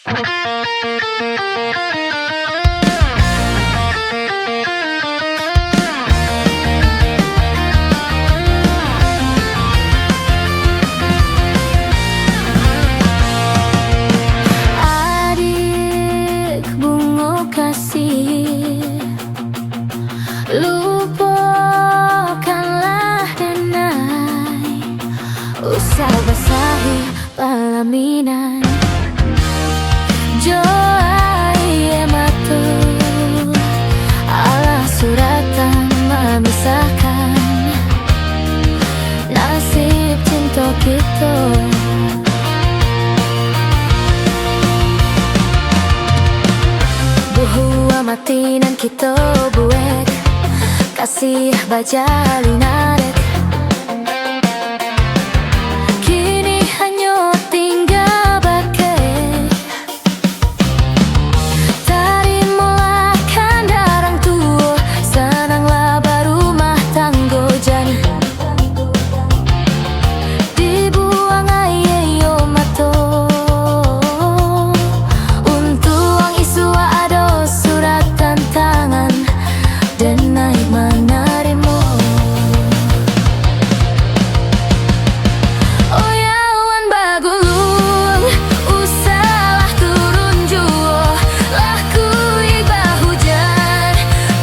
Adik bunga kasih, lupakanlah denai, usah basahi pelaminan. Joai matu ala suratan memisahkan nasib cinta kita. Buhu amatinan kita buek kasih bajali naret. Kini hanya tinggal bakai tari mulakan darang tua. Senanglah berumah tanggo jani dibuang ayeyo mato. Untuk ang isua ada suratan tangan dan naik menarimu. Oh yawan bagulung, usahlah turun juo. Laku iba hujan,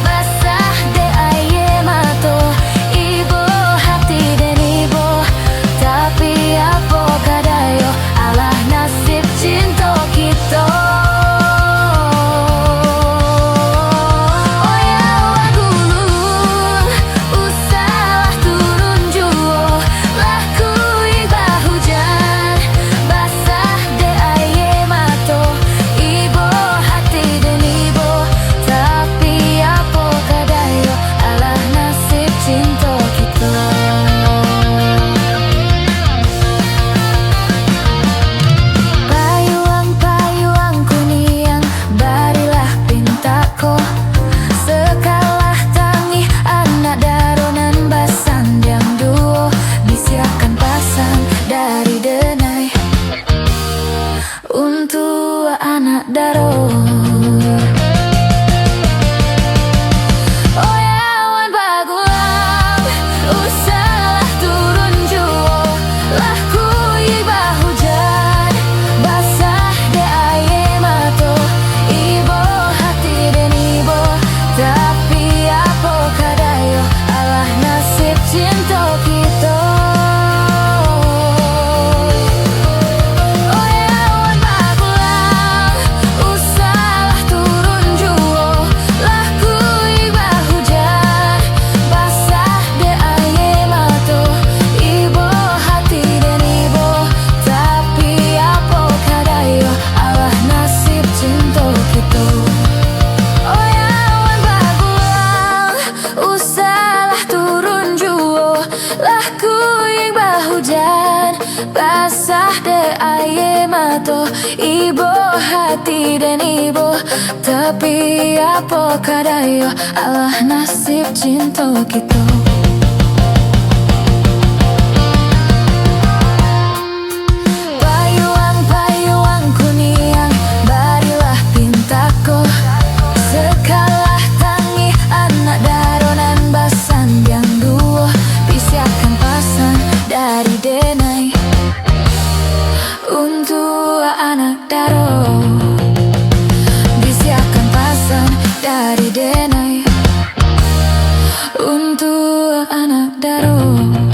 basah de aye mato. Ibo hati dan ibo, tapi apa kadayo alah nasib cinta kita. Untuk anak daro. Oh yawan bagulang, usahlah turun juo. Laku iba hujan, basah de aye mato. Ibo hati dan ibo, tapi apa kadayo alah nasib cinta kita. Basah de aye mato, ibo hati dan ibo, tapi apa kadayo alah nasib cinta kita. Payuang-payuang kuniang, barilah pintaku. Sekalah tangi anak daronan basan yang dua, bisiakan pasan dari denai. Untuk anak daro, bisiakan pasan dari denai. Untuk anak daro.